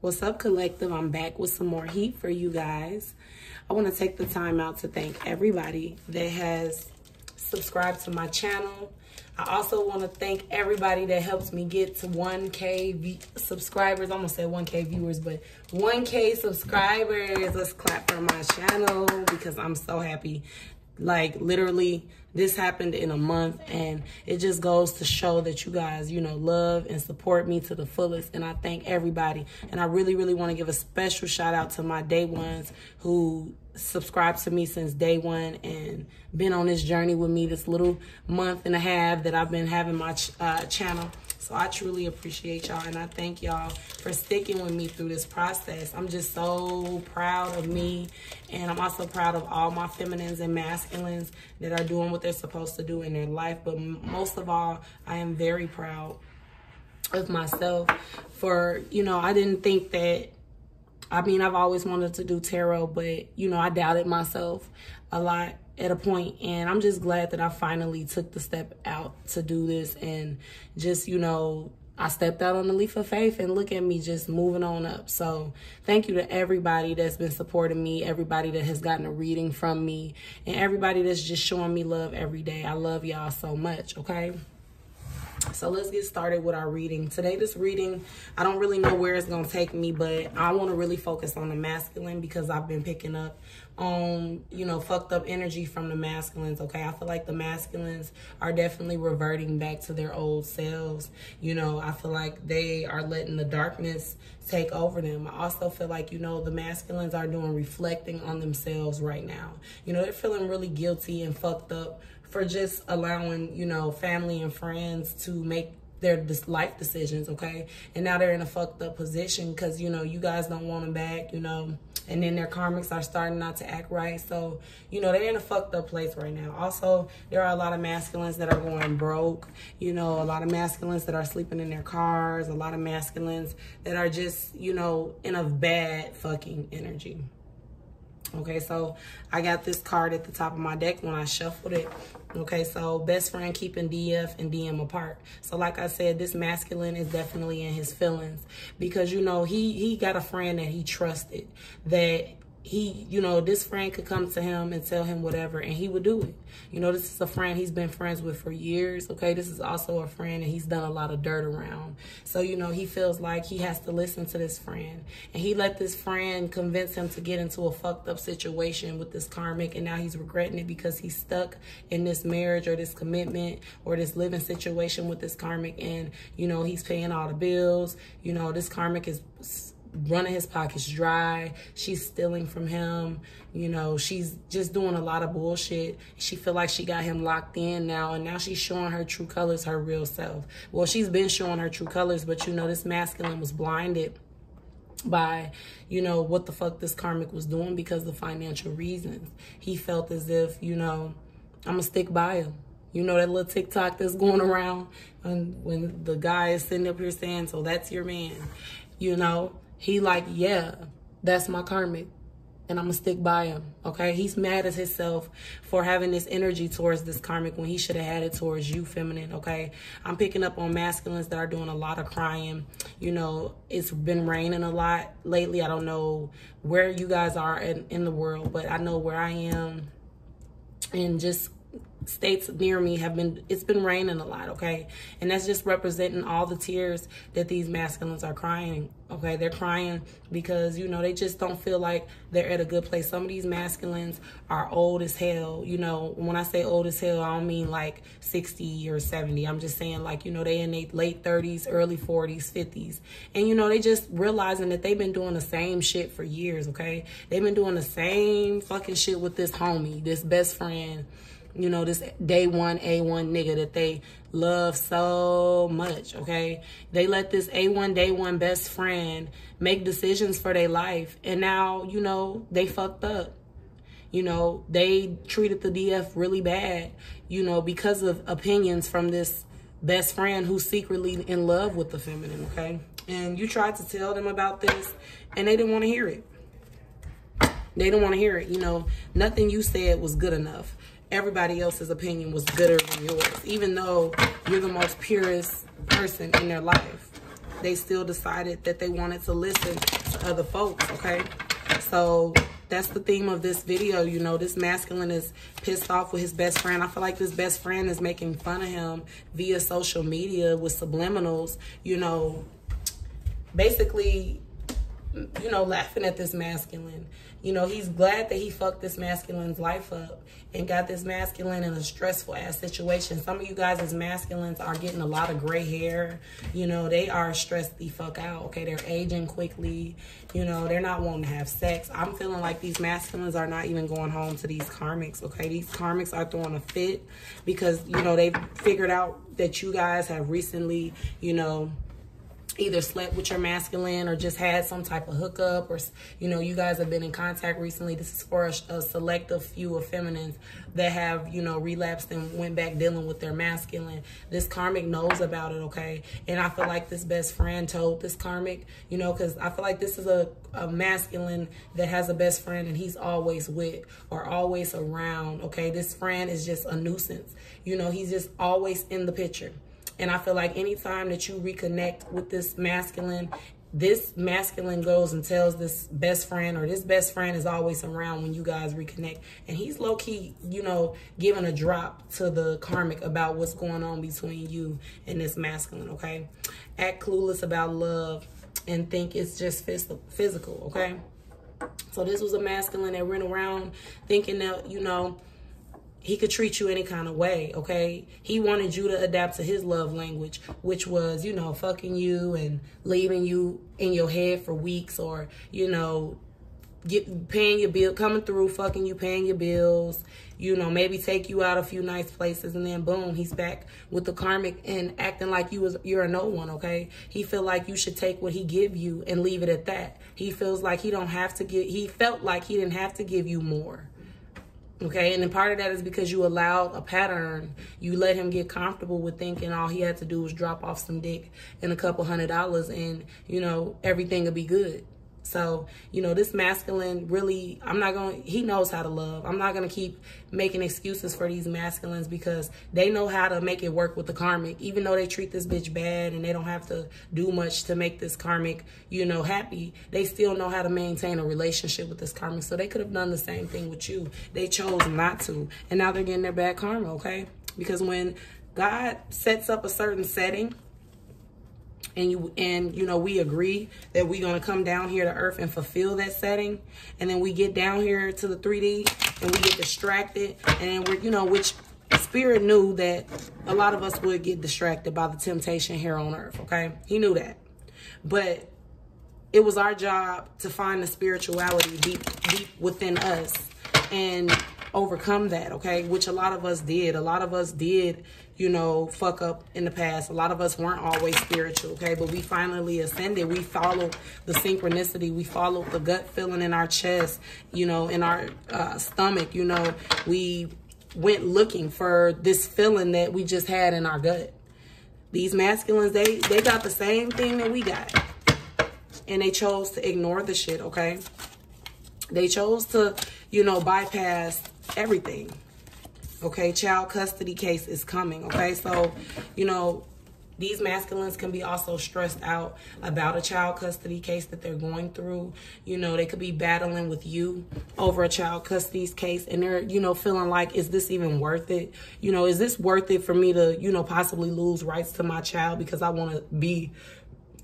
What's up, collective? I'm back with some more heat for you guys. I want to take the time out to thank everybody that has subscribed to my channel. I also want to thank everybody that helps me get to 1K subscribers. I almost said 1K viewers, but 1K subscribers. Let's clap for my channel because I'm so happy. Like, literally, this happened in a month, and it just goes to show that you guys, you know, love and support me to the fullest. And I thank everybody. And I really, really want to give a special shout out to my day ones who subscribed to me since day one and been on this journey with me this little month and a half that I've been having my channel. So I truly appreciate y'all, and I thank y'all for sticking with me through this process. I'm just so proud of me, and I'm also proud of all my feminines and masculines that are doing what they're supposed to do in their life. But most of all, I am very proud of myself for, you know, I didn't think that, I mean, I've always wanted to do tarot, but, you know, I doubted myself a lot at a point, and I'm just glad that I finally took the step out to do this, and just, you know, I stepped out on the leap of faith, and look at me just moving on up. So thank you to everybody that's been supporting me, everybody that has gotten a reading from me, and everybody that's just showing me love every day. I love y'all so much, okay? So let's get started with our reading. Today, this reading, I don't really know where it's going to take me, but I want to really focus on the masculine because I've been picking up on, you know, fucked up energy from the masculines, okay? I feel like the masculines are definitely reverting back to their old selves. You know, I feel like they are letting the darkness take over them. I also feel like, you know, the masculines are doing reflecting on themselves right now. You know, they're feeling really guilty and fucked up for just allowing, you know, family and friends to make their life decisions, okay? And now they're in a fucked up position because, you know, you guys don't want them back, you know, and then their karmics are starting not to act right. So, you know, they're in a fucked up place right now. Also, there are a lot of masculines that are going broke, you know, a lot of masculines that are sleeping in their cars, a lot of masculines that are just, you know, in a bad fucking energy. Okay, so I got this card at the top of my deck when I shuffled it. Okay, so best friend keeping DF and DM apart. So like I said, this masculine is definitely in his feelings because, you know, he got a friend that he trusted, that he, you know, this friend could come to him and tell him whatever, and he would do it. You know, this is a friend he's been friends with for years, okay? This is also a friend that he's done a lot of dirt around. So, you know, he feels like he has to listen to this friend. And he let this friend convince him to get into a fucked up situation with this karmic, and now he's regretting it because he's stuck in this marriage or this commitment or this living situation with this karmic, and, you know, he's paying all the bills. You know, this karmic is running his pockets dry. She's stealing from him. You know, she's just doing a lot of bullshit. She feel like she got him locked in now, and now she's showing her true colors, her real self. Well, she's been showing her true colors, but, you know, this masculine was blinded by, you know, what the fuck this karmic was doing because of financial reasons. He felt as if, you know, I'm gonna stick by him. You know that little TikTok that's going around, and when the guy is sitting up here saying, so that's your man, you know, he like, yeah, that's my karmic, and I'm gonna stick by him, okay? He's mad at himself for having this energy towards this karmic when he should have had it towards you, feminine, okay? I'm picking up on masculines that are doing a lot of crying. You know, it's been raining a lot lately. I don't know where you guys are in the world, but I know where I am, and just states near me it's been raining a lot, okay? And that's just representing all the tears that these masculines are crying, okay? They're crying because, you know, they just don't feel like they're at a good place. Some of these masculines are old as hell. You know, when I say old as hell, I don't mean like 60 or 70. I'm just saying, like, you know, they in their late 30s, early 40s, 50s. And, you know, they just realizing that they've been doing the same shit for years, okay? They've been doing the same fucking shit with this homie, this best friend, you know, this day one A1 nigga that they love so much, okay? They let this A1 day one best friend make decisions for their life, and now, you know, they fucked up. You know, they treated the DF really bad, you know, because of opinions from this best friend who's secretly in love with the feminine, okay? And you tried to tell them about this, and they didn't want to hear it. They didn't want to hear it. You know, nothing you said was good enough. Everybody else's opinion was gooder than yours, even though you're the most purest person in their life. they still decided that they wanted to listen to other folks, okay? So that's the theme of this video. You know, this masculine is pissed off with his best friend. I feel like this best friend is making fun of him via social media with subliminals, you know, basically, you know, laughing at this masculine. You know, he's glad that he fucked this masculine's life up and got this masculine in a stressful ass situation. Some of you guys as masculines are getting a lot of gray hair. You know, they are stressed the fuck out, okay? They're aging quickly. You know, they're not wanting to have sex. I'm feeling like these masculines are not even going home to these karmics, okay? These karmics are throwing a fit because, you know, they've figured out that you guys have recently, you know, either slept with your masculine or just had some type of hookup, or, you know, you guys have been in contact recently. This is for a selective few of feminines that have, you know, relapsed and went back dealing with their masculine. This karmic knows about it, okay? And I feel like this best friend told this karmic, you know, because I feel like this is a masculine that has a best friend and he's always with or always around, okay? This friend is just a nuisance. You know, he's just always in the picture. And I feel like anytime that you reconnect with this masculine goes and tells this best friend, or this best friend is always around when you guys reconnect. And he's low-key, you know, giving a drop to the karmic about what's going on between you and this masculine, okay? Act clueless about love and think it's just physical, okay? So this was a masculine that went around thinking that, you know, he could treat you any kind of way, okay? He wanted you to adapt to his love language, which was, you know, fucking you and leaving you in your head for weeks, or, you know, paying your bill, coming through, fucking you, paying your bills, you know, maybe take you out a few nice places, and then boom, he's back with the karmic and acting like you're a no one, okay? He feel like you should take what he give you and leave it at that. He feels like he felt like he didn't have to give you more. Okay, and then part of that is because you allowed a pattern. You let him get comfortable with thinking all he had to do was drop off some dick and a couple $100 and, you know, everything will be good. So, you know, this masculine really, he knows how to love. I'm not going to keep making excuses for these masculines because they know how to make it work with the karmic. Even though they treat this bitch bad and they don't have to do much to make this karmic, you know, happy, they still know how to maintain a relationship with this karmic. So they could have done the same thing with you. They chose not to. And now they're getting their bad karma, okay? Because when God sets up a certain setting, and you know, we agree that we're going to come down here to earth and fulfill that setting, and then we get down here to the 3D and we get distracted, and then we're, you know, which spirit knew that a lot of us would get distracted by the temptation here on earth, okay? He knew that. But it was our job to find the spirituality deep within us and overcome that, okay? Which a lot of us did. A lot of us did, you know, fuck up in the past. A lot of us weren't always spiritual, okay? But we finally ascended. We followed the synchronicity. We followed the gut feeling in our chest, you know, in our stomach, you know. We went looking for this feeling that we just had in our gut. These masculines, they got the same thing that we got. And they chose to ignore the shit, okay? They chose to, you know, bypass everything. Okay, child custody case is coming, okay? So, you know, these masculines can be also stressed out about a child custody case that they're going through. You know, they could be battling with you over a child custody case, and they're, you know, feeling like, is this even worth it? You know, is this worth it for me to, you know, possibly lose rights to my child because I want to be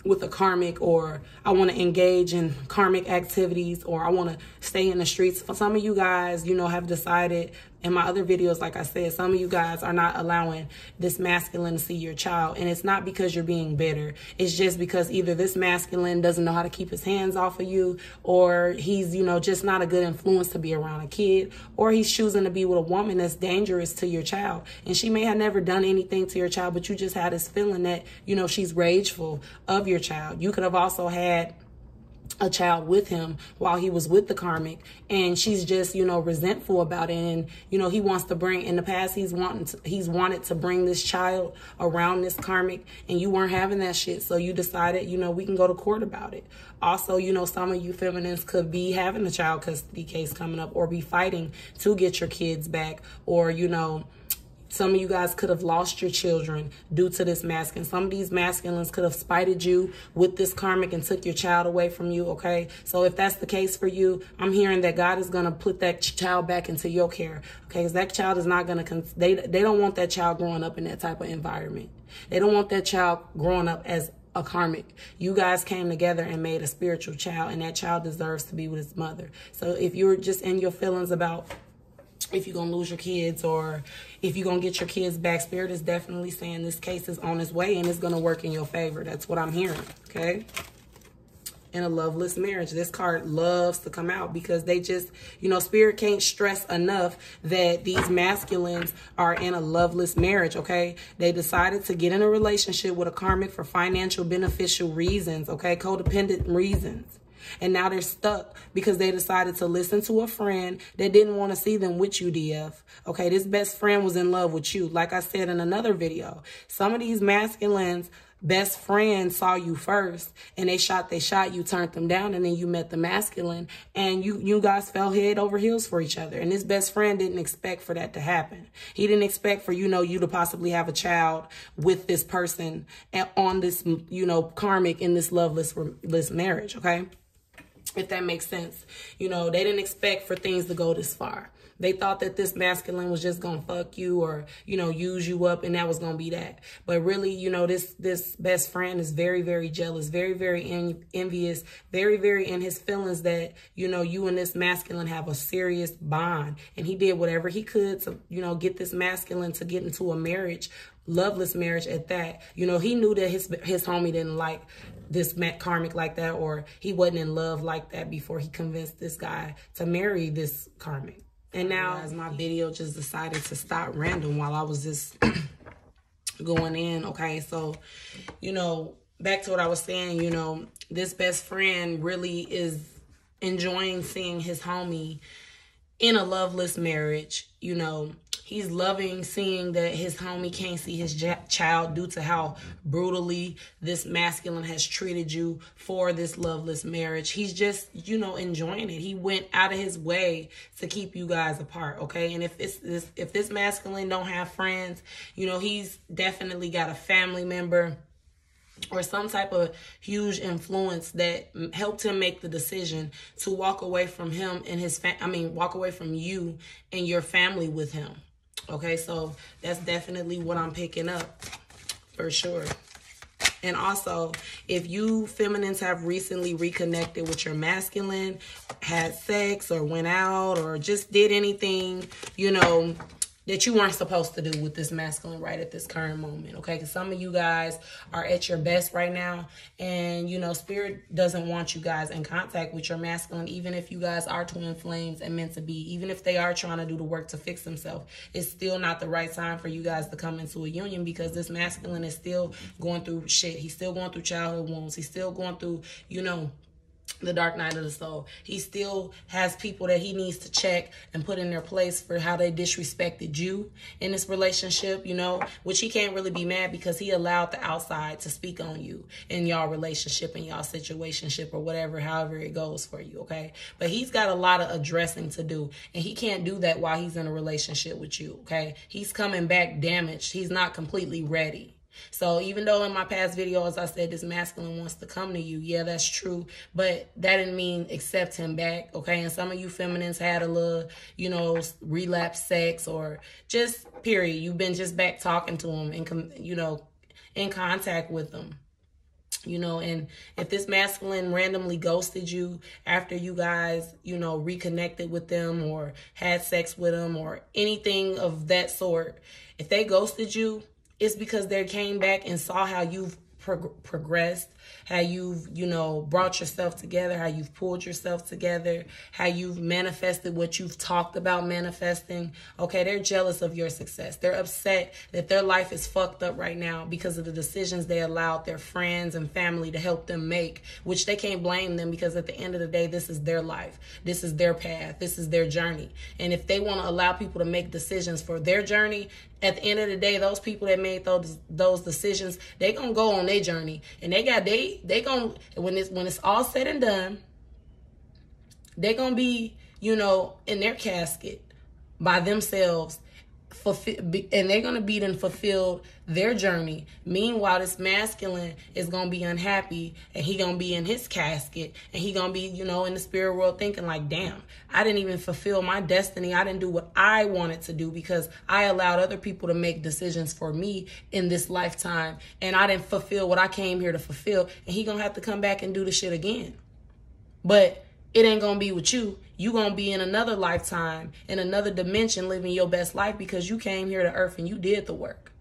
with a karmic, or I want to engage in karmic activities, or I want to stay in the streets? For some of you guys, you know, have decided, in my other videos, like I said, some of you guys are not allowing this masculine to see your child. And it's not because you're being bitter. It's just because either this masculine doesn't know how to keep his hands off of you, or he's, you know, just not a good influence to be around a kid, or he's choosing to be with a woman that's dangerous to your child. And she may have never done anything to your child, but you just had this feeling that, you know, she's rageful of your child. You could have also had a child with him while he was with the karmic, and she's just, you know, resentful about it. And, you know, he wants to bring, in the past, he's wanted to bring this child around this karmic, and you weren't having that shit. So you decided, you know, we can go to court about it. Also, you know, some of you feminines could be having a child custody case coming up, or be fighting to get your kids back, or, you know, Some of you guys could have lost your children due to this masculine. Some of these masculines could have spited you with this karmic and took your child away from you, okay? So if that's the case for you, I'm hearing that God is going to put that child back into your care, okay? Because that child is not going to, they don't want that child growing up in that type of environment. They don't want that child growing up as a karmic. You guys came together and made a spiritual child, and that child deserves to be with his mother. So if you're just in your feelings about if you're going to lose your kids or if you're going to get your kids back, Spirit is definitely saying this case is on its way and it's going to work in your favor. That's what I'm hearing, okay? In a loveless marriage, this card loves to come out because they just, you know, Spirit can't stress enough that these masculines are in a loveless marriage, okay? They decided to get in a relationship with a karmic for financial beneficial reasons, okay? Codependent reasons. And now they're stuck because they decided to listen to a friend that didn't want to see them with you, DF. Okay, this best friend was in love with you. Like I said in another video, some of these masculines' best friends saw you first and they shot, you turned them down, and then you met the masculine and you guys fell head over heels for each other. And this best friend didn't expect for that to happen. He didn't expect for, you to possibly have a child with this person and on this, karmic in this loveless marriage, okay? If that makes sense. They didn't expect for things to go this far. They thought that this masculine was just going to fuck you or, use you up, and that was going to be that. But really, this best friend is very, very jealous, very, very envious, very, very in his feelings that, you and this masculine have a serious bond. And he did whatever he could to, get this masculine to get into a marriage, loveless marriage at that. He knew that his homie didn't like this karmic like that, or he wasn't in love like that before he convinced this guy to marry this karmic. And now, as my video just decided to stop random while I was just going in, okay? So, back to what I was saying, this best friend really is enjoying seeing his homie in a loveless marriage. He's loving seeing that his homie can't see his child due to how brutally this masculine has treated you for this loveless marriage. He's just, enjoying it. He went out of his way to keep you guys apart, okay? And if this masculine don't have friends, he's definitely got a family member or some type of huge influence that helped him make the decision to walk away from him and walk away from you and your family with him. Okay, so that's definitely what I'm picking up for sure. And also, if you feminines have recently reconnected with your masculine, had sex or went out or just did anything, that you weren't supposed to do with this masculine right at this current moment, okay? Because some of you guys are at your best right now, and, Spirit doesn't want you guys in contact with your masculine, even if you guys are twin flames and meant to be, even if they are trying to do the work to fix themselves. It's still not the right time for you guys to come into a union because this masculine is still going through shit. He's still going through childhood wounds. He's still going through, the dark night of the soul. He still has people that he needs to check and put in their place for how they disrespected you in this relationship, which he can't really be mad because he allowed the outside to speak on you in y'all relationship and y'all situationship or whatever, however it goes for you, okay? But he's got a lot of addressing to do, and he can't do that while he's in a relationship with you, okay? He's coming back damaged. He's not completely ready. So even though in my past videos I said this masculine wants to come to you, yeah, that's true, but that didn't mean accept him back, okay? And some of you feminines had a little, relapse sex or just period. You've been just back talking to him and, in contact with him. And if this masculine randomly ghosted you after you guys, reconnected with them or had sex with them or anything of that sort, if they ghosted you, it's because they came back and saw how you've progressed, how you've, brought yourself together, how you've pulled yourself together, how you've manifested what you've talked about manifesting. Okay, they're jealous of your success. They're upset that their life is fucked up right now because of the decisions they allowed their friends and family to help them make, which they can't blame them because at the end of the day, this is their life. This is their path. This is their journey. And if they want to allow people to make decisions for their journey, at the end of the day, those people that made those decisions, they gonna go on their journey, and they gonna when it's all said and done, they gonna be in their casket by themselves and they're going to be then fulfilled their journey. Meanwhile, this masculine is going to be unhappy, and he going to be in his casket, and he going to be, you know, in the spirit world thinking like, damn, I didn't even fulfill my destiny. I didn't do what I wanted to do because I allowed other people to make decisions for me in this lifetime, and I didn't fulfill what I came here to fulfill, and he going to have to come back and do the shit again. But it ain't going to be with you. You going to be in another lifetime, in another dimension, living your best life because you came here to earth and you did the work.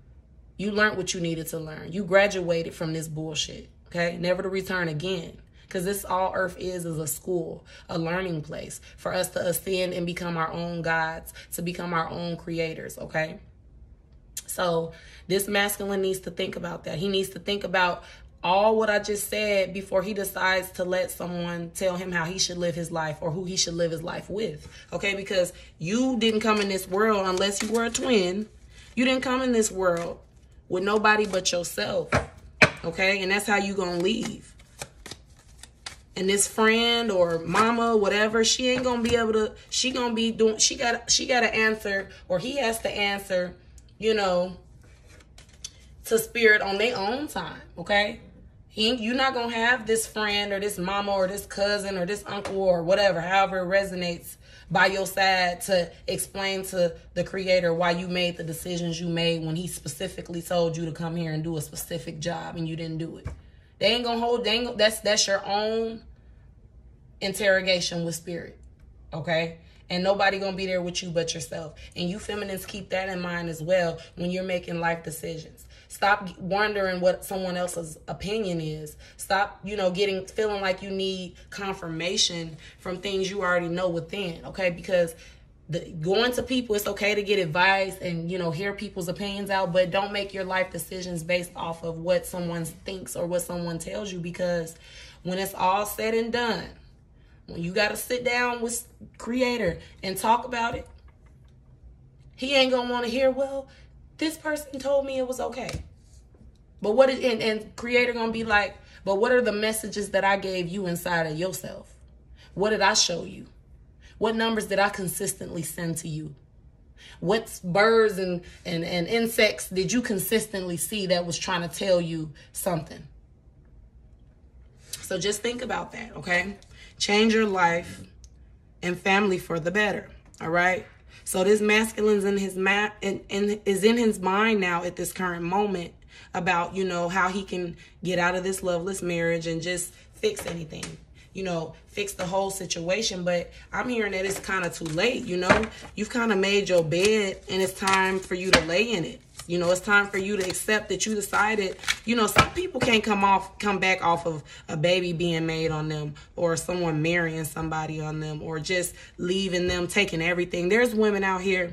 You learned what you needed to learn. You graduated from this bullshit, okay? Never to return again. Because this all earth is a school, a learning place for us to ascend and become our own gods, to become our own creators, okay? So this masculine needs to think about that. He needs to think about all what I just said before he decides to let someone tell him how he should live his life or who he should live his life with. Okay, because you didn't come in this world unless you were a twin. You didn't come in this world with nobody but yourself. Okay, and that's how you gonna leave. And this friend or mama, whatever, she ain't gonna be able to, she gonna be doing, she gotta answer, or he has to answer, you know, to spirit on their own time, okay? You're not going to have this friend or this mama or this cousin or this uncle or whatever, however it resonates by your side to explain to the creator why you made the decisions you made when he specifically told you to come here and do a specific job and you didn't do it. They ain't going to hold, that's your own interrogation with spirit, okay? And nobody going to be there with you but yourself. And you feminines keep that in mind as well when you're making life decisions. Stop wondering what someone else's opinion is. Stop, you know, feeling like you need confirmation from things you already know within, okay? Because going to people, it's okay to get advice and, you know, hear people's opinions out, but don't make your life decisions based off of what someone thinks or what someone tells you, because when it's all said and done, when you got to sit down with Creator and talk about it, he ain't going to want to hear, well, this person told me it was okay. But what is, and Creator gonna be like, but what are the messages that I gave you inside of yourself? What did I show you? What numbers did I consistently send to you? What birds and insects did you consistently see that was trying to tell you something? So just think about that, okay? Change your life and family for the better, all right? So this masculine's in his is in his mind now at this current moment about, you know, how he can get out of this loveless marriage and just fix anything, you know, fix the whole situation. But I'm hearing that it's kind of too late, you know. You've kind of made your bed and it's time for you to lay in it. You know, it's time for you to accept that you decided, you know, some people can't come back off of a baby being made on them or someone marrying somebody on them or just leaving them, taking everything. There's women out here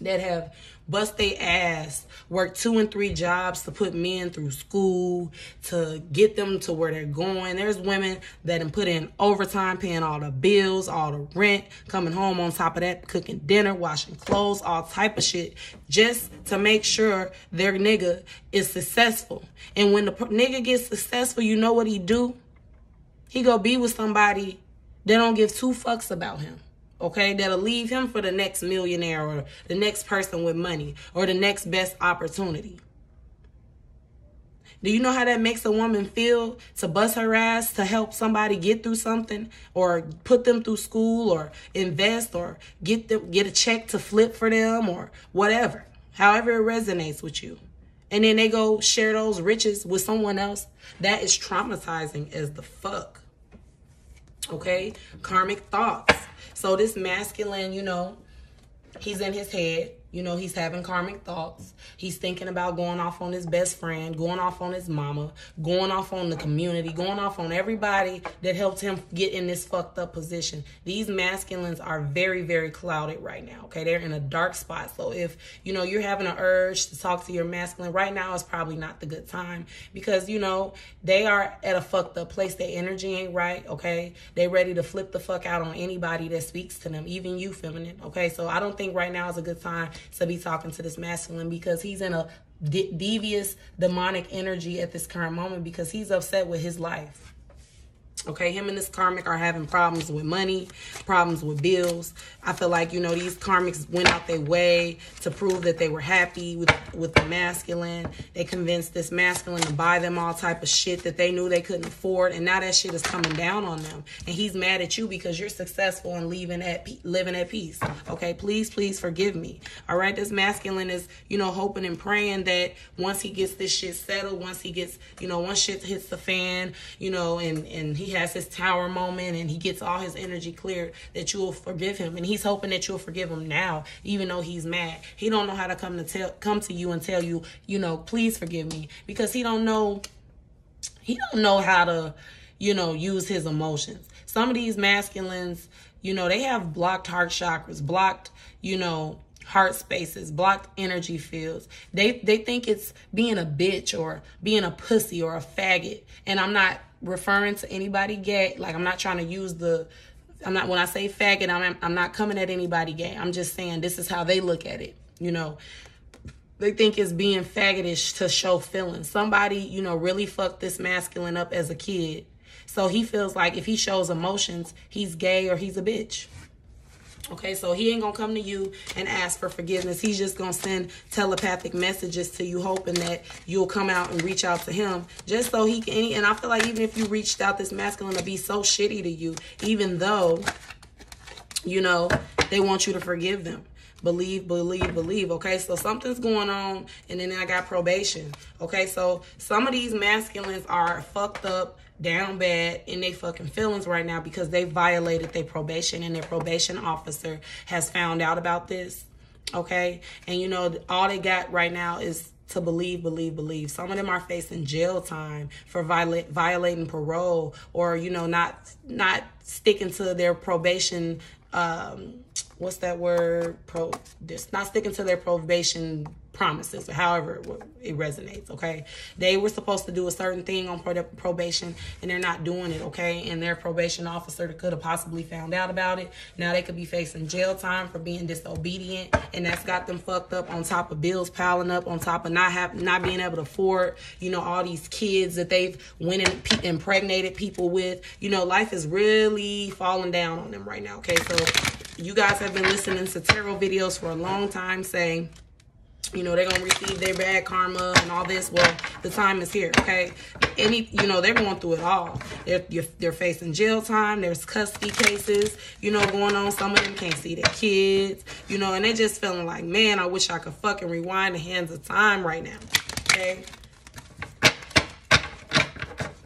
that have bust their ass, work 2 and 3 jobs to put men through school, to get them to where they're going. There's women that have put in overtime, paying all the bills, all the rent, coming home on top of that, cooking dinner, washing clothes, all type of shit, just to make sure their nigga is successful. And when the nigga gets successful, you know what he do? He go be with somebody that don't give 2 fucks about him. Okay, that'll leave him for the next millionaire or the next person with money or the next best opportunity. Do you know how that makes a woman feel to bust her ass to help somebody get through something or put them through school or invest or get a check to flip for them or whatever, however it resonates with you. And then they go share those riches with someone else? That is traumatizing as the fuck. Okay, karmic thoughts. So this masculine, you know, he's in his head. You know, he's having karmic thoughts. He's thinking about going off on his best friend, going off on his mama, going off on the community, going off on everybody that helped him get in this fucked up position. These masculines are very, very clouded right now, okay? They're in a dark spot. So if, you know, you're having an urge to talk to your masculine right now, it's probably not the good time because, you know, they are at a fucked up place. Their energy ain't right, okay? They ready to flip the fuck out on anybody that speaks to them, even you, feminine, okay? So I don't think right now is a good time to be talking to this masculine because he's in a devious demonic energy at this current moment because he's upset with his life. Okay, him and this karmic are having problems with money, problems with bills. I feel like, you know, these karmics went out their way to prove that they were happy with the masculine. They convinced this masculine to buy them all type of shit that they knew they couldn't afford. And now that shit is coming down on them. And he's mad at you because you're successful and living at peace. Okay, please, please forgive me. All right, this masculine is, you know, hoping and praying that once he gets this shit settled, once he gets, you know, once shit hits the fan, you know, and he has his tower moment and he gets all his energy cleared, that you will forgive him. And he's hoping that you'll forgive him now, even though he's mad. He don't know how to come to you and tell you, you know, please forgive me, because he don't know how to, you know, use his emotions. Some of these masculines, you know, they have blocked heart chakras, blocked, you know, heart spaces, blocked energy fields. They think it's being a bitch or being a pussy or a faggot. And I'm not referring to anybody gay. Like, I'm not trying to use when I say faggot, I'm not coming at anybody gay. I'm just saying this is how they look at it. You know, they think it's being faggotish to show feelings. Somebody, you know, really fucked this masculine up as a kid. So he feels like if he shows emotions, he's gay or he's a bitch. Okay, so he ain't gonna come to you and ask for forgiveness. He's just gonna send telepathic messages to you, hoping that you'll come out and reach out to him, just so he can. And I feel like even if you reached out, this masculine to be so shitty to you, even though, you know, they want you to forgive them. Believe, believe, believe. Okay, so something's going on, and then I got probation. Okay, so some of these masculines are fucked up, down bad in their fucking feelings right now because they violated their probation, and their probation officer has found out about this. Okay, and you know, all they got right now is to believe, believe, believe. Some of them are facing jail time for violating parole, or, you know, not sticking to their probation. What's that word? Not sticking to their probation promises, or however it resonates. Okay, they were supposed to do a certain thing on probation, and they're not doing it. Okay, and their probation officer could have possibly found out about it. Now they could be facing jail time for being disobedient, and that's got them fucked up, on top of bills piling up, on top of not being able to afford, you know, all these kids that they've went and impregnated people with. You know, life is really falling down on them right now. Okay, so you guys have been listening to tarot videos for a long time saying, you know, they're going to receive their bad karma and all this. Well, the time is here, okay? You know, they're going through it all. They're facing jail time. There's custody cases, you know, going on. Some of them can't see their kids, you know, and they're just feeling like, man, I wish I could fucking rewind the hands of time right now, okay?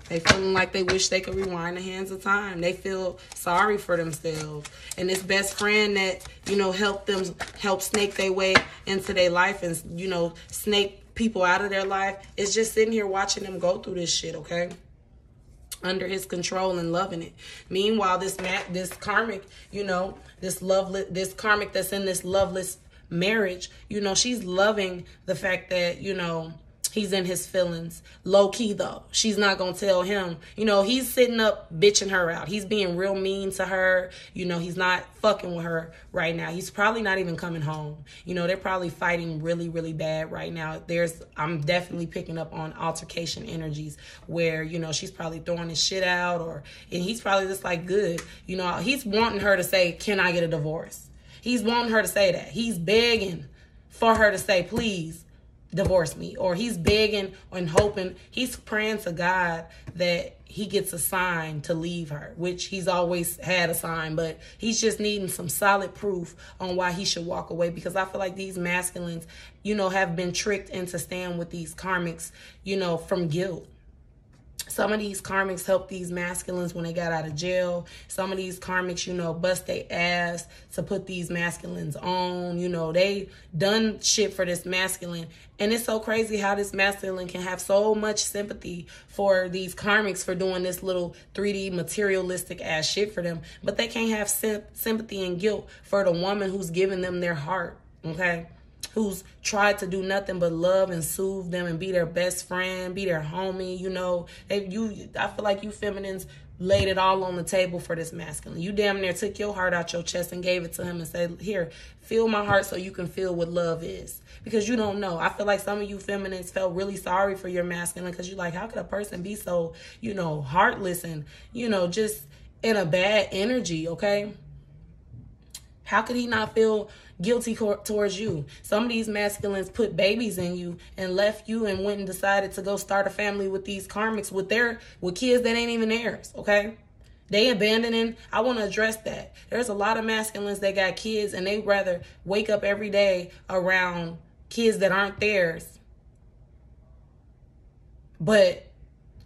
They feeling like they wish they could rewind the hands of time. They feel sorry for themselves. And this best friend that, you know, help snake their way into their life and, you know, snake people out of their life is just sitting here watching them go through this shit, okay? Under his control and loving it. Meanwhile, this karmic, you know, this karmic that's in this loveless marriage, you know, she's loving the fact that, you know, he's in his feelings. Low key, though. She's not going to tell him. You know, he's sitting up bitching her out. He's being real mean to her. You know, he's not fucking with her right now. He's probably not even coming home. You know, they're probably fighting really, really bad right now. I'm definitely picking up on altercation energies where, you know, she's probably throwing his shit out, and he's probably just like, good. You know, he's wanting her to say, can I get a divorce? He's wanting her to say that. He's begging for her to say, please, divorce me. Or he's begging and hoping, he's praying to God that he gets a sign to leave her, which he's always had a sign, but he's just needing some solid proof on why he should walk away, because I feel like these masculines, you know, have been tricked into staying with these karmics, you know, from guilt. Some of these karmics helped these masculines when they got out of jail. Some of these karmics, you know, bust their ass to put these masculines on. You know, they done shit for this masculine. And it's so crazy how this masculine can have so much sympathy for these karmics for doing this little 3D materialistic ass shit for them. But they can't have sympathy and guilt for the woman who's giving them their heart, okay? Who's tried to do nothing but love and soothe them and be their best friend, be their homie, you know. I feel like you feminines laid it all on the table for this masculine. You damn near took your heart out your chest and gave it to him and said, here, feel my heart so you can feel what love is. Because you don't know. I feel like some of you feminines felt really sorry for your masculine because you're like, how could a person be so, you know, heartless and, you know, just in a bad energy, okay? How could he not feel guilty towards you? Some of these masculines put babies in you and left you and went and decided to go start a family with these karmics with kids that ain't even theirs, okay? They abandoning. I want to address that. There's a lot of masculines that got kids and they rather wake up every day around kids that aren't theirs, but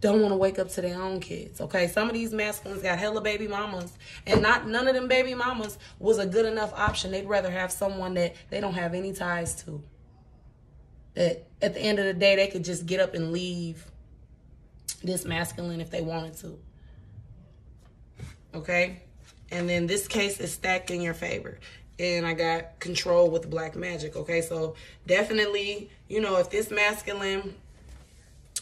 don't want to wake up to their own kids, okay? Some of these masculines got hella baby mamas, and none of them baby mamas was a good enough option. They'd rather have someone that they don't have any ties to. That at the end of the day, they could just get up and leave this masculine if they wanted to, okay? And then this case is stacked in your favor. And I got control with black magic, okay? So definitely, you know, if this masculine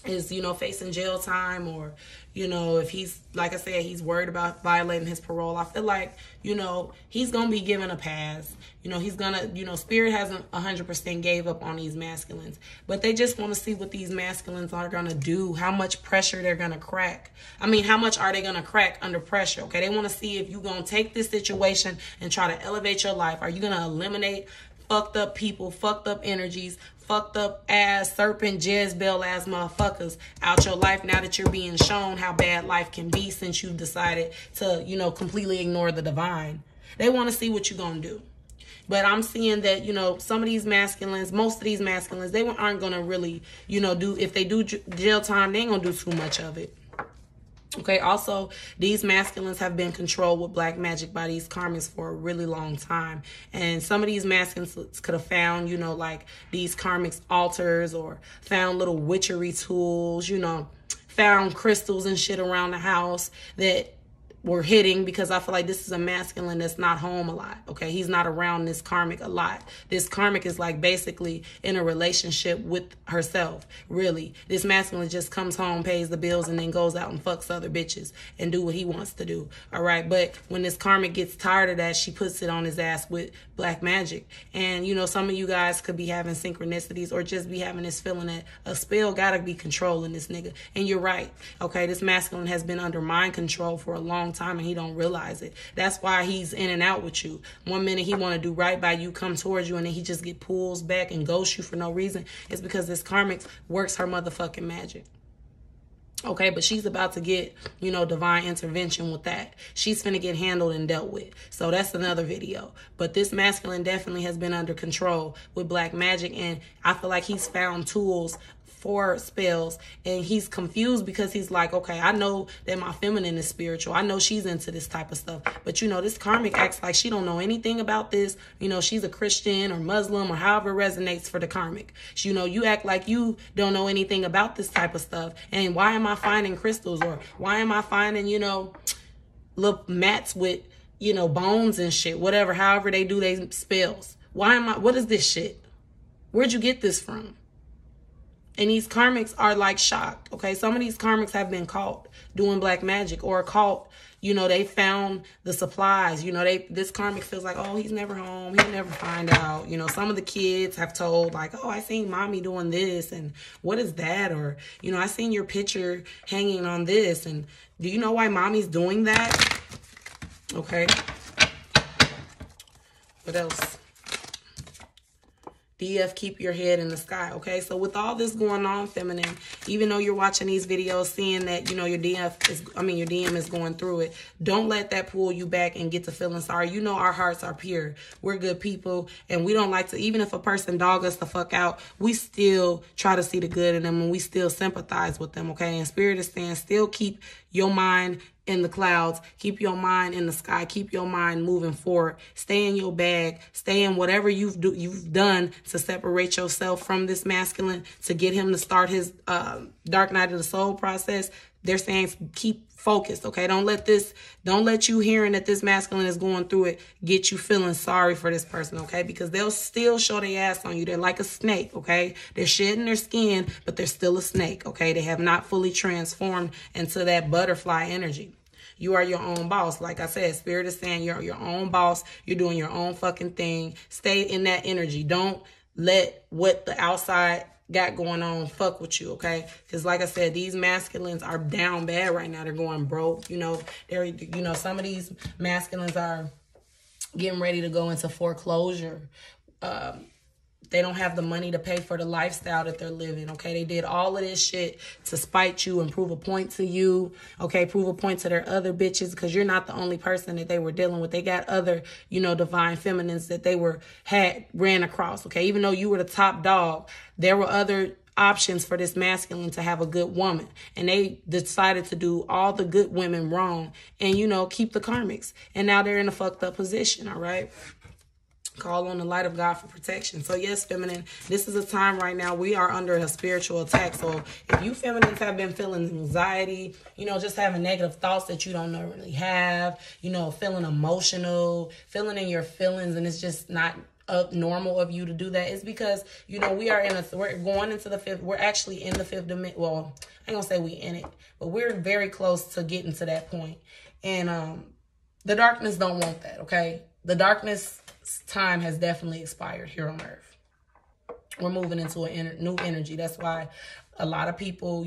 is, you know, facing jail time, or, you know, if he's, like I said, he's worried about violating his parole, I feel like, you know, he's going to be given a pass. You know, he's going to, you know, spirit hasn't 100% gave up on these masculines, but they just want to see what these masculines are going to do, how much pressure they're going to crack. I mean, how much are they going to crack under pressure? Okay. They want to see if you're going to take this situation and try to elevate your life. Are you going to eliminate fucked up people, fucked up energies, fucked up ass, serpent, Jezebel ass motherfuckers out your life now that you're being shown how bad life can be since you've decided to, you know, completely ignore the divine? They want to see what you're going to do. But I'm seeing that, you know, some of these masculines, most of these masculines, they aren't going to really, you know, if they do jail time, they ain't going to do too much of it. Okay, also, these masculines have been controlled with black magic by these karmics for a really long time. And some of these masculines could have found, you know, like these karmics altars, or found little witchery tools, you know, found crystals and shit around the house that were hitting, because I feel like this is a masculine that's not home a lot, okay? He's not around this karmic a lot. This karmic is like basically in a relationship with herself, really. This masculine just comes home, pays the bills, and then goes out and fucks other bitches and do what he wants to do, all right? But when this karmic gets tired of that, she puts it on his ass with black magic. And, you know, some of you guys could be having synchronicities or just be having this feeling that a spell gotta be controlling this nigga. And you're right, okay? This masculine has been under mind control for a long time and he don't realize it. That's why he's in and out with you. One minute he want to do right by you, come towards you, and then he just pulls back and ghosts you for no reason. It's because this karmic works her motherfucking magic. Okay, but she's about to get, you know, divine intervention with that. She's finna get handled and dealt with. So that's another video. But this masculine definitely has been under control with black magic, and I feel like he's found tools for spells, and he's confused because he's like, okay, I know that my feminine is spiritual. I know she's into this type of stuff. But, you know, this karmic acts like she don't know anything about this. You know, she's a Christian or Muslim or however resonates for the karmic. You know, you act like you don't know anything about this type of stuff. And why am I finding crystals? Or why am I finding, you know, little mats with, you know, bones and shit, whatever, however they do their spells? What is this shit? Where'd you get this from? And these karmics are like shocked, okay? Some of these karmics have been caught doing black magic, or caught, you know, they found the supplies. You know, this karmic feels like, oh, he's never home. He'll never find out. You know, some of the kids have told like, oh, I seen mommy doing this. And what is that? Or, you know, I seen your picture hanging on this. And do you know why mommy's doing that? Okay. What else? DF, keep your head in the sky, okay? So with all this going on, feminine, even though you're watching these videos, seeing that, you know, your DM is going through it, don't let that pull you back and get to feeling sorry. You know, our hearts are pure. We're good people, and we don't like to, even if a person dog us the fuck out, we still try to see the good in them, and we still sympathize with them, okay? And Spirit is saying, still keep your mind in the clouds, keep your mind in the sky, keep your mind moving forward, stay in your bag, stay in whatever you've done to separate yourself from this masculine, to get him to start his dark night of the soul process. They're saying keep focused, okay? Don't let you hearing that this masculine is going through it get you feeling sorry for this person, okay? Because they'll still show their ass on you. They're like a snake, okay? They're shedding their skin, but they're still a snake, okay? They have not fully transformed into that butterfly energy. You are your own boss. Like I said, Spirit is saying you're your own boss. You're doing your own fucking thing. Stay in that energy. Don't let what the outside got going on fuck with you, okay? Because like I said, these masculines are down bad right now. They're going broke. You know, some of these masculines are getting ready to go into foreclosure. They don't have the money to pay for the lifestyle that they're living, okay? They did all of this shit to spite you and prove a point to you, okay? Prove a point to their other bitches, because you're not the only person that they were dealing with. They got other, divine feminines that they ran across, okay? Even though you were the top dog, there were other options for this masculine to have a good woman. And they decided to do all the good women wrong and, keep the karmics. And now they're in a fucked up position, all right? Call on the light of God for protection. So yes, feminine, this is a time right now we are under a spiritual attack. So if you feminines have been feeling anxiety, just having negative thoughts that you don't normally have, feeling emotional, feeling in your feelings, and it's just not normal of you to do that, it's because we're going into the fifth. We're actually in the fifth dimension. Well, I ain't gonna say we in it, but we're very close to getting to that point. And the darkness don't want that, okay? The darkness time has definitely expired here on earth. We're moving into a new energy. That's why a lot of people,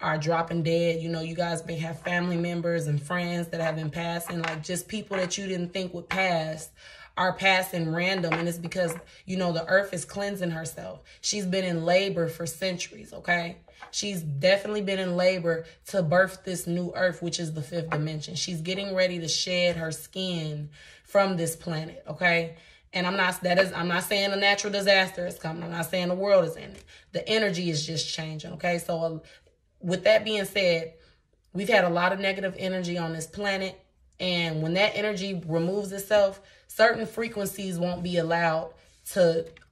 are dropping dead. You guys may have family members and friends that have been passing, like just people that you didn't think would pass are passing random. And it's because, the earth is cleansing herself. She's been in labor for centuries, okay? She's definitely been in labor to birth this new earth, which is the fifth dimension. She's getting ready to shed her skin from this planet, okay? And I'm not saying a natural disaster is coming. I'm not saying the world is ending. The energy is just changing, okay? So with that being said, we've had a lot of negative energy on this planet. And when that energy removes itself, certain frequencies won't be allowed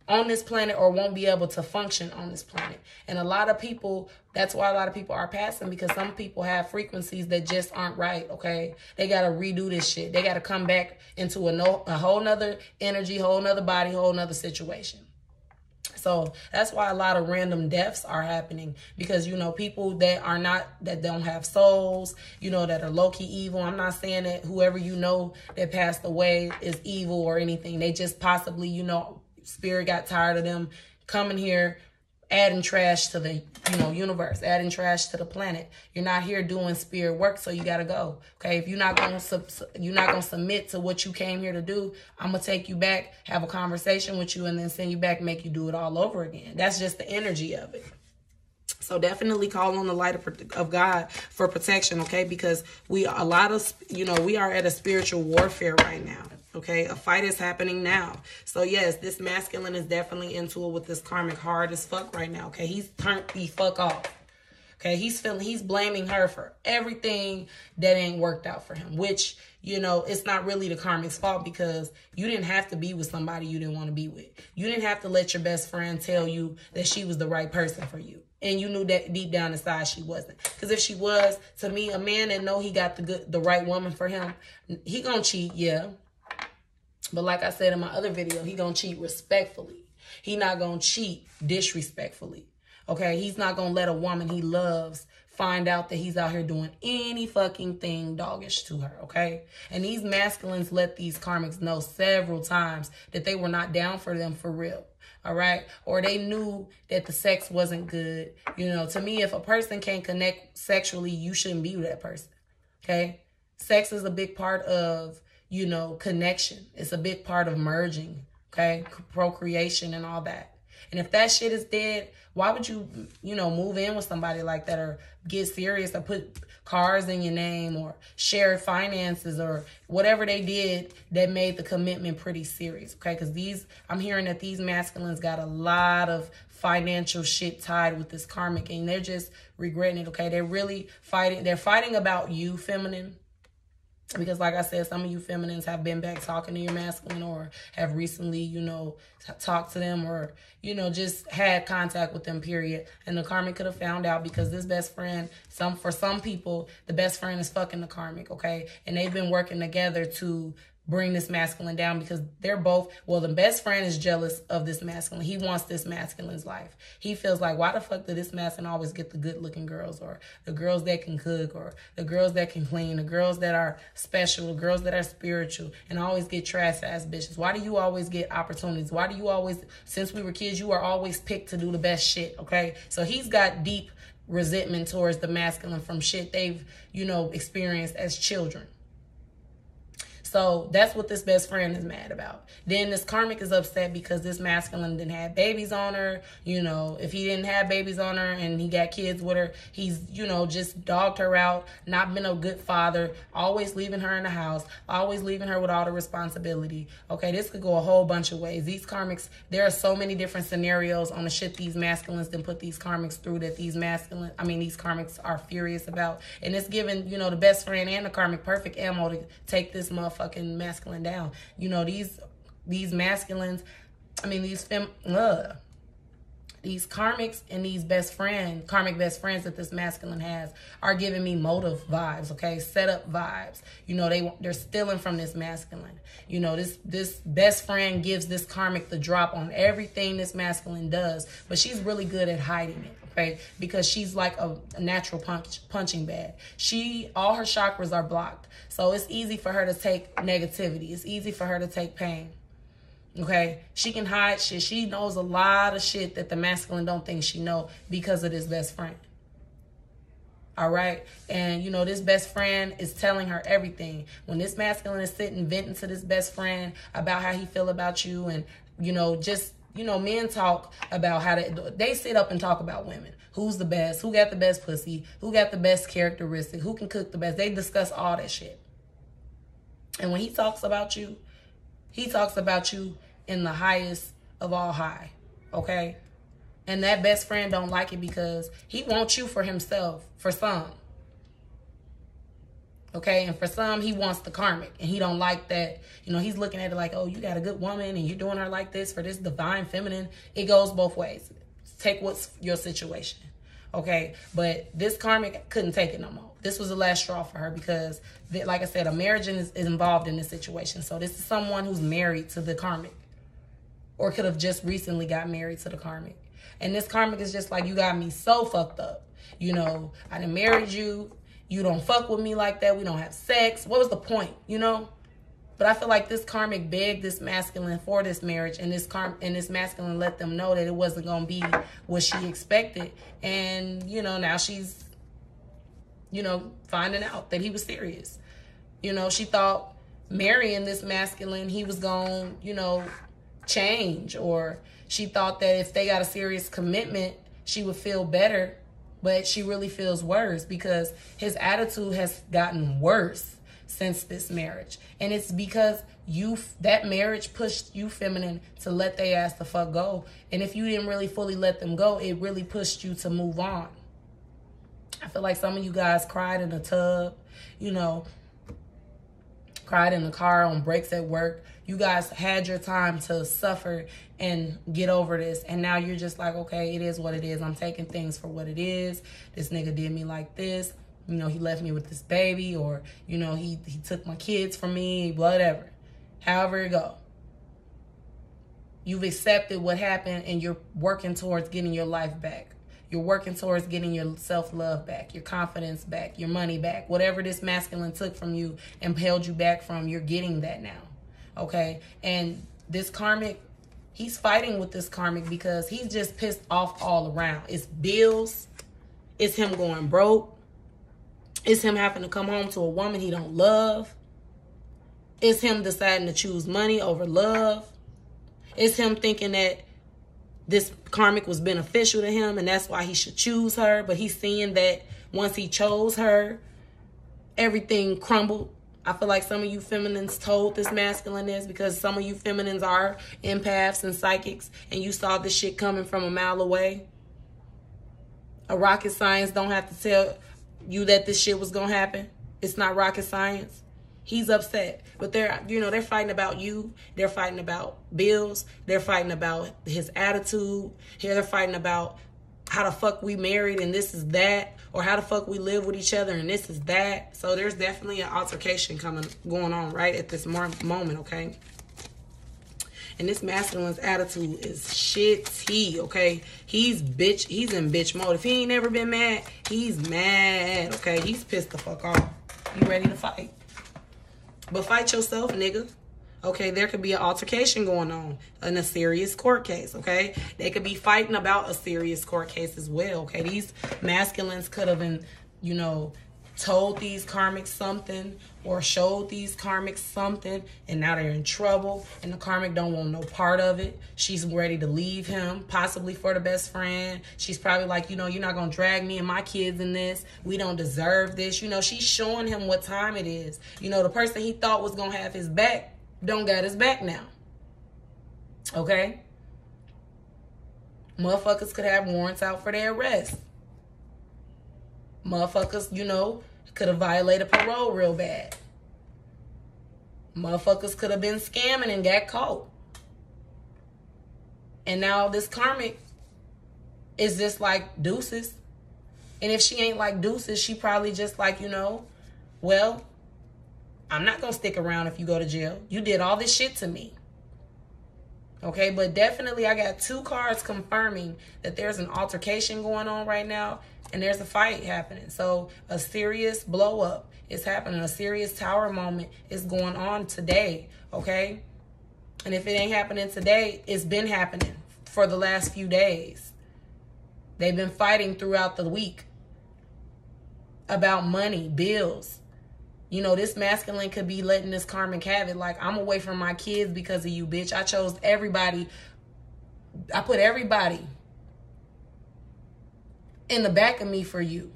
on this planet or won't be able to function on this planet. And that's why a lot of people are passing, because some people have frequencies that just aren't right, okay? They got to redo this shit. They got to come back into a whole nother energy, whole nother body, whole nother situation. So that's why a lot of random deaths are happening, because, people that don't have souls, that are low-key evil. I'm not saying that whoever that passed away is evil or anything. They just possibly, Spirit got tired of them coming here, adding trash to the, universe, adding trash to the planet. You're not here doing spirit work, so you got to go. Okay, if you're not going to submit to what you came here to do, I'm going to take you back, have a conversation with you, and then send you back, make you do it all over again. That's just the energy of it. So definitely call on the light of God for protection, okay? Because we are at a spiritual warfare right now. Okay, a fight is happening now. So yes, this masculine is definitely into it with this karmic hard as fuck right now. Okay, he's turned the fuck off. Okay, he's blaming her for everything that ain't worked out for him, which, it's not really the karmic's fault, because you didn't have to be with somebody you didn't want to be with. You didn't have to let your best friend tell you that she was the right person for you. And you knew that deep down inside she wasn't. Because if she was, to me, a man that know he got the right woman for him, he gonna cheat, yeah. But like I said in my other video, he gonna cheat respectfully. He not gonna cheat disrespectfully. Okay, he's not gonna let a woman he loves find out that he's out here doing any fucking thing doggish to her, okay? And these masculines let these karmics know several times that they were not down for them for real, all right? Or they knew that the sex wasn't good. To me, if a person can't connect sexually, you shouldn't be with that person, okay? Sex is a big part of connection. It's a big part of merging, okay? Procreation and all that. And if that shit is dead, why would you, move in with somebody like that, or get serious, or put cars in your name, or share finances, or whatever they did that made the commitment pretty serious, okay? Because I'm hearing that these masculines got a lot of financial shit tied with this karmic, and they're just regretting it, okay? They're really fighting. They're fighting about you, feminine. Because like I said, some of you feminines have been back talking to your masculine, or have recently, talked to them, or, just had contact with them, period. And the karmic could have found out, because this best friend, for some people, the best friend is fucking the karmic, okay? And they've been working together to bring this masculine down, because they're both, well, the best friend is jealous of this masculine. He wants this masculine's life. He feels like, why the fuck did this masculine always get the good looking girls, or the girls that can cook, or the girls that can clean, the girls that are special, the girls that are spiritual, and always get trash ass bitches? Why do you always get opportunities? Why do you always, since we were kids, you are always picked to do the best shit, okay? So he's got deep resentment towards the masculine from shit they've, you know, experienced as children. So that's what this best friend is mad about. Then this karmic is upset because this masculine didn't have babies on her. You know, if he didn't have babies on her and he got kids with her, he's, you know, just dogged her out, not been a good father, always leaving her in the house, always leaving her with all the responsibility. Okay, this could go a whole bunch of ways. These karmics, there are so many different scenarios on the shit these masculines then put these karmics through that these karmics are furious about. And it's giving, you know, the best friend and the karmic perfect ammo to take this motherfucking masculine down. You know, these masculines, these karmics and these karmic best friends that this masculine has are giving me motive vibes, okay? Setup vibes. You know, they're stealing from this masculine. You know, this best friend gives this karmic the drop on everything this masculine does, but she's really good at hiding it, okay? Because she's like a natural punching bag. All her chakras are blocked. So it's easy for her to take negativity. It's easy for her to take pain. Okay, she can hide shit. She knows a lot of shit that the masculine don't think she know because of this best friend. All right, and you know, this best friend is telling her everything. When this masculine is sitting venting to this best friend about how he feel about you, and you know, just, you know, men talk about how they sit up and talk about women. Who's the best? Who got the best pussy? Who got the best characteristic? Who can cook the best? They discuss all that shit. And when he talks about you, he talks about you in the highest of all high, okay? And that best friend don't like it because he wants you for himself, for some. Okay, and for some, he wants the karmic, and he don't like that. You know, he's looking at it like, oh, you got a good woman, and you're doing her like this for this divine feminine. It goes both ways. Take what's your situation, okay? But this karmic couldn't take it no more. This was the last straw for her because, like I said, a marriage is involved in this situation. So this is someone who's married to the karmic, or could have just recently got married to the karmic. And this karmic is just like, you got me so fucked up. You know, I done married you. You don't fuck with me like that. We don't have sex. What was the point, you know? But I feel like this karmic begged this masculine for this marriage, and this masculine let them know that it wasn't going to be what she expected. And, you know, now she's, you know, finding out that he was serious. You know, she thought marrying this masculine, he was going to, you know, change, or she thought that if they got a serious commitment, she would feel better, but she really feels worse because his attitude has gotten worse since this marriage. And it's because that marriage pushed you feminine to let they ass the fuck go. And if you didn't really fully let them go, it really pushed you to move on. I feel like some of you guys cried in the tub, you know, cried in the car, on breaks at work. You guys had your time to suffer and get over this. And now you're just like, okay, it is what it is. I'm taking things for what it is. This nigga did me like this. You know, he left me with this baby, or, you know, he took my kids from me, whatever. However it go. You've accepted what happened, and you're working towards getting your life back. You're working towards getting your self-love back, your confidence back, your money back. Whatever this masculine took from you and held you back from, you're getting that now. Okay? And this karmic, he's fighting with this karmic because he's just pissed off all around. It's bills. It's him going broke. It's him having to come home to a woman he don't love. It's him deciding to choose money over love. It's him thinking that this karmic was beneficial to him, and that's why he should choose her. But he's seeing that once he chose her, everything crumbled. I feel like some of you feminines told this masculine this, because some of you feminines are empaths and psychics, and you saw this shit coming from a mile away. A rocket science don't have to tell you that this shit was gonna happen. It's not rocket science. He's upset, but they're fighting about you. They're fighting about bills. They're fighting about his attitude. Here they're fighting about how the fuck we married and this is that, or how the fuck we live with each other and this is that. So there's definitely an altercation going on right at this moment, okay? And this masculine's attitude is shitty, okay? He's in bitch mode. If he ain't never been mad, he's mad, okay? He's pissed the fuck off. You ready to fight? But fight yourself, nigga. Okay, there could be an altercation going on in a serious court case, okay? They could be fighting about a serious court case as well, okay? These masculines could have been, you know, told these karmics something or showed these karmics something, and now they're in trouble, and the karmic don't want no part of it. She's ready to leave him, possibly for the best friend. She's probably like, you know, you're not going to drag me and my kids in this. We don't deserve this. You know, she's showing him what time it is. You know, the person he thought was going to have his back don't got his back now. Okay? Motherfuckers could have warrants out for their arrest. Motherfuckers, you know, could have violated parole real bad. Motherfuckers could have been scamming and got caught. And now this karmic is just like deuces. And if she ain't like deuces, she probably just like, you know, well, I'm not going to stick around if you go to jail. You did all this shit to me. Okay, but definitely I got 2 cards confirming that there's an altercation going on right now and there's a fight happening. So a serious blow up is happening. A serious tower moment is going on today, okay? And if it ain't happening today, it's been happening for the last few days. They've been fighting throughout the week about money, bills. You know, this masculine could be letting this karmic have it. Like, I'm away from my kids because of you, bitch. I chose everybody. I put everybody in the back of me for you.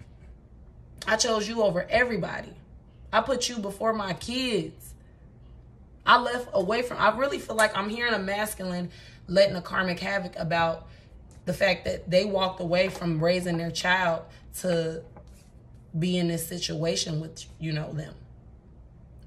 I chose you over everybody. I put you before my kids. I left away from... I really feel like I'm hearing a masculine letting a karmic havoc about the fact that they walked away from raising their child to be in this situation with, you know, them.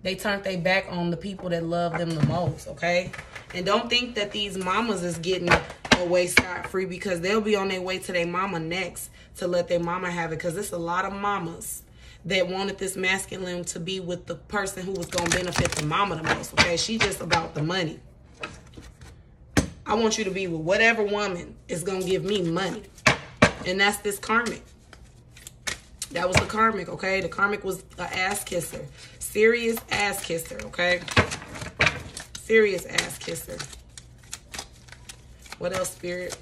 They turned their back on the people that love them the most, okay? And don't think that these mamas is getting away scot-free, because they'll be on their way to their mama next to let their mama have it, because there's a lot of mamas that wanted this masculine to be with the person who was going to benefit the mama the most, okay? She's just about the money. I want you to be with whatever woman is going to give me money. And that's this karmic. That was the karmic, okay? The karmic was an ass kisser. Serious ass kisser, okay? Serious ass kisser. What else, Spirit?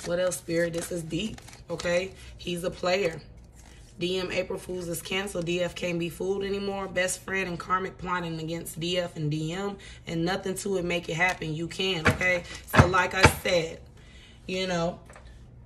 What else, Spirit? This is deep, okay? He's a player. DM April Fools is canceled. DF can't be fooled anymore. Best friend and karmic plotting against DF and DM. And nothing to it make it happen. You can, okay? So like I said, you know,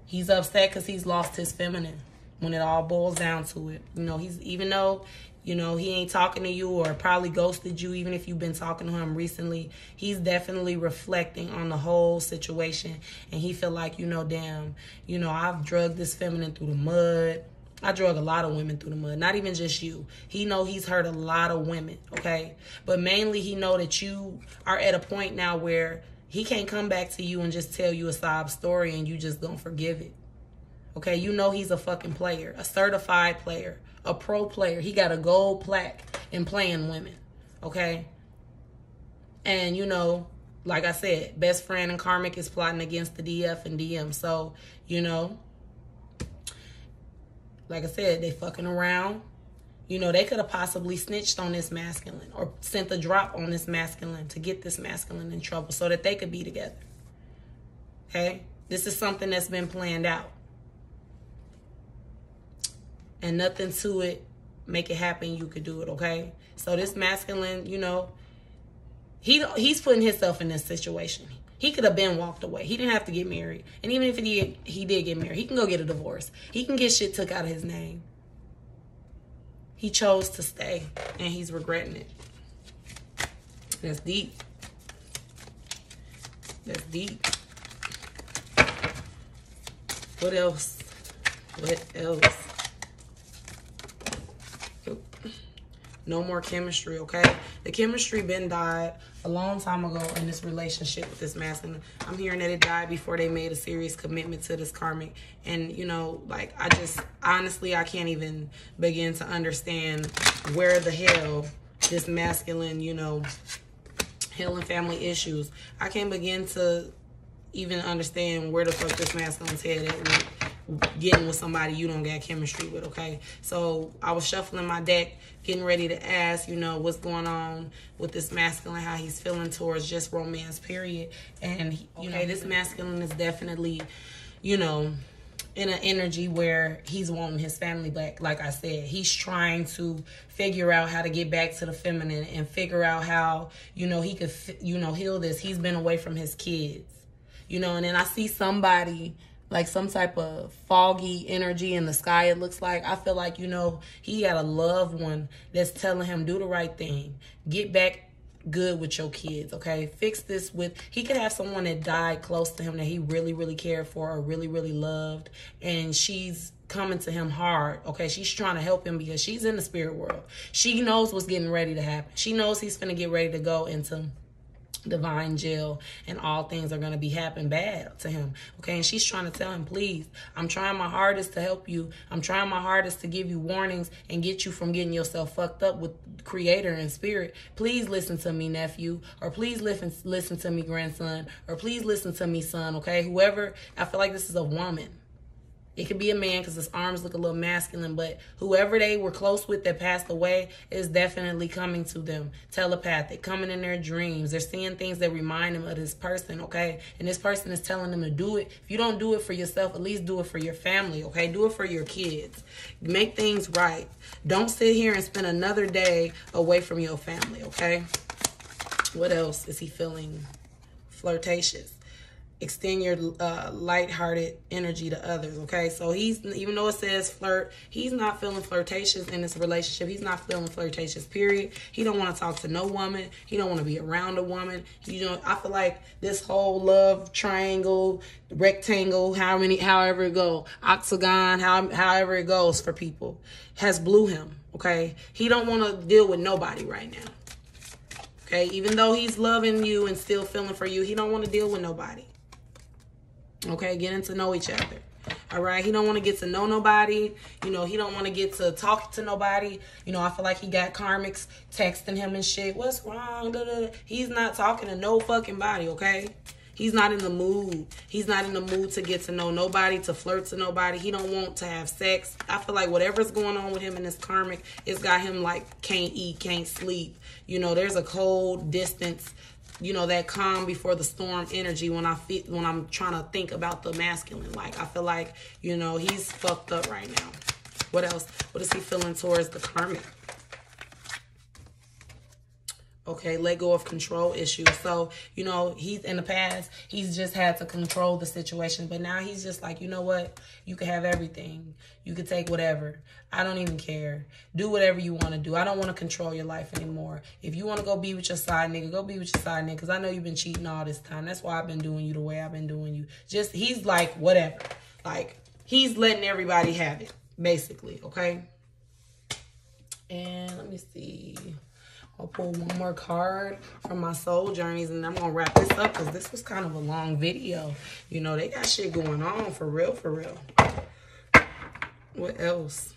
he's upset because he's lost his feminine when it all boils down to it. You know, he's, even though, you know, he ain't talking to you or probably ghosted you, even if you've been talking to him recently, he's definitely reflecting on the whole situation. And he feel like, you know, damn, you know, I've drugged this feminine through the mud. I drug a lot of women through the mud, not even just you. He know he's hurt a lot of women, okay? But mainly he know that you are at a point now where he can't come back to you and just tell you a sob story and you just gonna forgive it. Okay, you know he's a fucking player, a certified player, a pro player. He got a gold plaque in playing women, okay? And, you know, like I said, best friend and karmic is plotting against the DF and DM. So, you know, like I said, they fucking around. You know, they could have possibly snitched on this masculine or sent a drop on this masculine to get this masculine in trouble so that they could be together. Okay? This is something that's been planned out. And nothing to it, make it happen, you could do it, okay? So this masculine, you know, he's putting himself in this situation. He could have been walked away. He didn't have to get married. And even if he did get married, he can go get a divorce. He can get shit took out of his name. He chose to stay, and he's regretting it. That's deep. That's deep. What else? What else? No more chemistry, okay? The chemistry been died a long time ago in this relationship with this masculine. I'm hearing that it died before they made a serious commitment to this karmic. And, you know, like, honestly, I can't even begin to understand where the hell this masculine, you know, healing family issues. I can't begin to even understand where the fuck this masculine's head at with getting with somebody you don't got chemistry with, okay? So I was shuffling my deck, getting ready to ask, you know, what's going on with this masculine, how he's feeling towards just romance, period. And, you know, this masculine is definitely, you know, in an energy where he's wanting his family back. Like I said, he's trying to figure out how to get back to the feminine and figure out how, you know, he could, you know, heal this. He's been away from his kids, you know, and then I see somebody, like some type of foggy energy in the sky, it looks like. I feel like, you know, he got a loved one that's telling him, do the right thing. Get back good with your kids, okay? Fix this with, he could have someone that died close to him that he really, really cared for or really, really loved, and she's coming to him hard, okay? She's trying to help him because she's in the spirit world. She knows what's getting ready to happen. She knows he's finna get ready to go into divine jail and all things are going to be happening bad to him, okay? And she's trying to tell him, please, I'm trying my hardest to help you. I'm trying my hardest to give you warnings and get you from getting yourself fucked up with creator and spirit. Please listen to me, nephew, or please listen to me, grandson, or please listen to me, son, okay? Whoever, I feel like this is a woman. It could be a man because his arms look a little masculine, but whoever they were close with that passed away is definitely coming to them. Telepathic, coming in their dreams. They're seeing things that remind them of this person, okay? And this person is telling them to do it. If you don't do it for yourself, at least do it for your family, okay? Do it for your kids. Make things right. Don't sit here and spend another day away from your family, okay? What else is he feeling? Flirtatious. Extend your lighthearted energy to others, okay? So he's, even though it says flirt, he's not feeling flirtatious in this relationship. He's not feeling flirtatious, period. He don't want to talk to no woman. He don't want to be around a woman. You know, I feel like this whole love triangle, rectangle, however it goes, octagon, however it goes for people, has blew him, okay? He don't want to deal with nobody right now, okay? Even though he's loving you and still feeling for you, he don't want to deal with nobody. Okay, getting to know each other. All right, he don't want to get to know nobody. You know, he don't want to get to talk to nobody. You know, I feel like he got karmics texting him and shit. What's wrong? He's not talking to no fucking body, okay? He's not in the mood. He's not in the mood to get to know nobody, to flirt to nobody. He don't want to have sex. I feel like whatever's going on with him in this karmic, it's got him like can't eat, can't sleep. You know, there's a cold distance, you know, that calm before the storm energy when I'm trying to think about the masculine. Like, I feel like, you know, he's fucked up right now. What else? What is he feeling towards the karmic? Okay, let go of control issues. So, you know, he's in the past, he's just had to control the situation. But now he's just like, you know what? You can have everything. You can take whatever. I don't even care. Do whatever you want to do. I don't want to control your life anymore. If you want to go be with your side nigga, go be with your side nigga. Because I know you've been cheating all this time. That's why I've been doing you the way I've been doing you. Just, he's like, whatever. Like, he's letting everybody have it, basically, okay? And let me see. I'll pull one more card from my soul journeys, and I'm going to wrap this up because this was kind of a long video. You know, they got shit going on for real, for real. What else?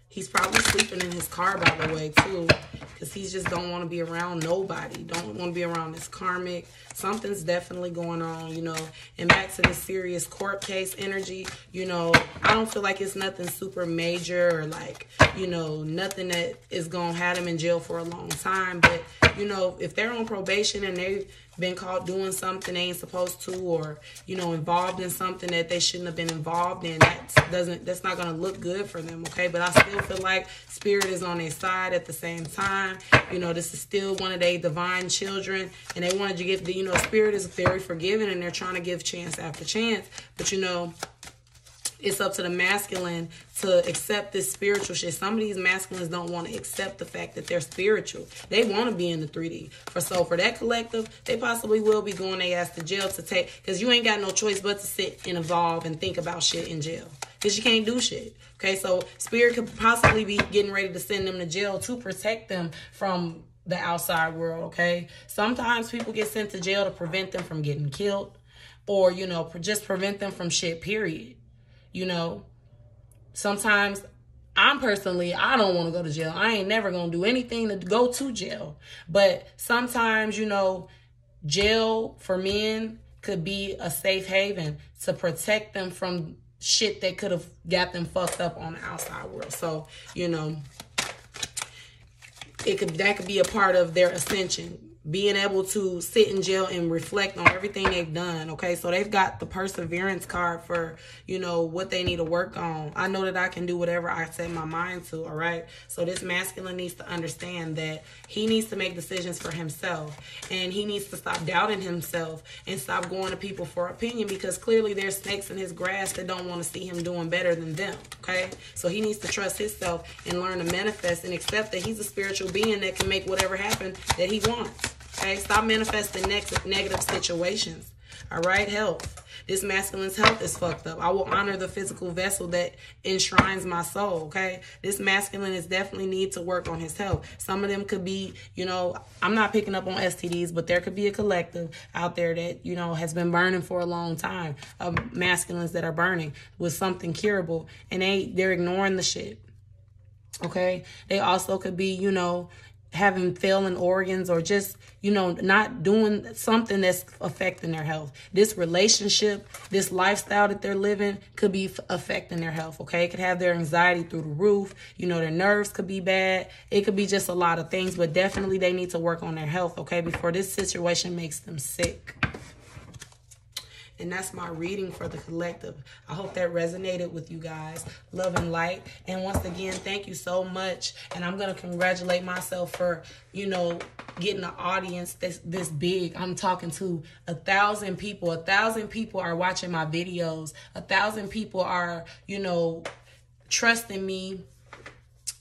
He's probably sleeping in his car, by the way, too, because he just don't want to be around nobody. Don't want to be around this karmic. Something's definitely going on, you know. And back to the serious court case energy, you know, I don't feel like it's nothing super major or like, you know, nothing that is going to have them in jail for a long time. But, you know, if they're on probation and they've been caught doing something they ain't supposed to, or, you know, involved in something that they shouldn't have been involved in, that's not going to look good for them, okay? But I still feel like spirit is on their side at the same time. You know, this is still one of their divine children, and they wanted to give the, you know, spirit is very forgiving, and they're trying to give chance after chance. But, you know, it's up to the masculine to accept this spiritual shit. Some of these masculines don't want to accept the fact that they're spiritual. They want to be in the 3D. For that collective, they possibly will be going their ass to jail to take, because you ain't got no choice but to sit and evolve and think about shit in jail, because you can't do shit. Okay, so spirit could possibly be getting ready to send them to jail to protect them from the outside world. Okay, sometimes people get sent to jail to prevent them from getting killed, or, you know, just prevent them from shit, period. You know, sometimes I don't want to go to jail. I ain't never going to do anything to go to jail. But sometimes, you know, jail for men could be a safe haven to protect them from shit that could have got them fucked up on the outside world. So, you know, that could be a part of their ascension. Being able to sit in jail and reflect on everything they've done. Okay, so they've got the perseverance card for, you know, what they need to work on. I know that I can do whatever I set my mind to. All right, so this masculine needs to understand that he needs to make decisions for himself, and he needs to stop doubting himself and stop going to people for opinion, because clearly there's snakes in his grass that don't want to see him doing better than them. Okay, so he needs to trust himself and learn to manifest and accept that he's a spiritual being that can make whatever happen that he wants. Okay, stop manifesting negative situations. All right, health. This masculine's health is fucked up. I will honor the physical vessel that enshrines my soul. Okay, this masculine is definitely need to work on his health. Some of them could be, you know, I'm not picking up on STDs, but there could be a collective out there that, you know, has been burning for a long time, of masculines that are burning with something curable, and they're ignoring the shit. Okay, they also could be, you know, having failing organs, or just, you know, not doing something that's affecting their health. This relationship, this lifestyle that they're living could be affecting their health. Okay, it could have their anxiety through the roof. You know, their nerves could be bad. It could be just a lot of things, but definitely they need to work on their health, okay, before this situation makes them sick. And that's my reading for the collective. I hope that resonated with you guys. Love and light. And once again, thank you so much. And I'm going to congratulate myself for, you know, getting an audience this big. I'm talking to 1,000 people. 1,000 people are watching my videos. 1,000 people are, you know, trusting me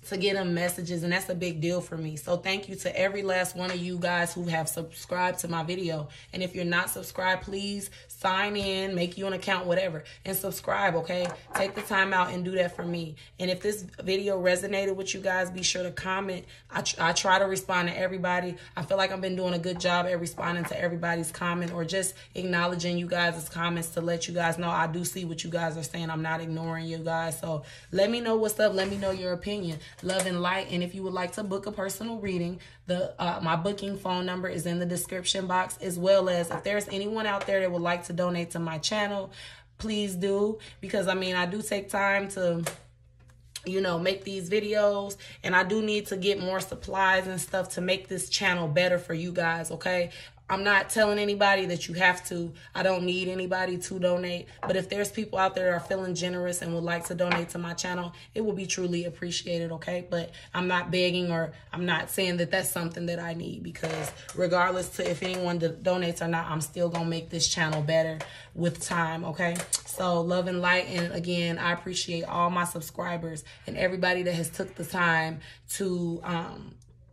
to get them messages, and that's a big deal for me. So thank you to every last one of you guys who have subscribed to my video. And if you're not subscribed, please sign in, make you an account, whatever, and subscribe, okay? Take the time out and do that for me. And if this video resonated with you guys, be sure to comment. I try to respond to everybody. I feel like I've been doing a good job at responding to everybody's comment, or just acknowledging you guys' comments to let you guys know I do see what you guys are saying. I'm not ignoring you guys. So let me know what's up. Let me know your opinion. Love and light. And if you would like to book a personal reading, my booking phone number is in the description box, as well as if there's anyone out there that would like to donate to my channel, please do, because I mean, I do take time to, you know, make these videos, and I do need to get more supplies and stuff to make this channel better for you guys, okay? I'm not telling anybody that you have to. I don't need anybody to donate. But if there's people out there that are feeling generous and would like to donate to my channel, it will be truly appreciated, okay? But I'm not begging, or I'm not saying that that's something that I need, because regardless to if anyone donates or not, I'm still going to make this channel better with time, okay? So love and light. And again, I appreciate all my subscribers and everybody that has took the time to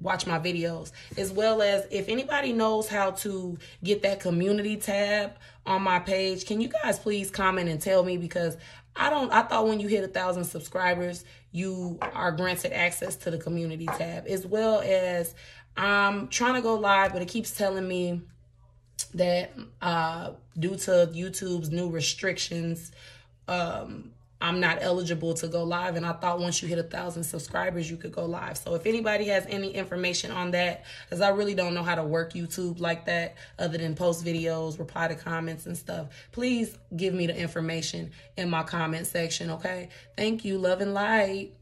watch my videos, as well as if anybody knows how to get that community tab on my page, can you guys please comment and tell me, because I thought when you hit 1,000 subscribers, you are granted access to the community tab, as well as I'm trying to go live, but it keeps telling me that due to YouTube's new restrictions, I'm not eligible to go live. And I thought once you hit 1,000 subscribers, you could go live. So if anybody has any information on that, because I really don't know how to work YouTube like that, other than post videos, reply to comments and stuff, please give me the information in my comment section, okay? Thank you. Love and light.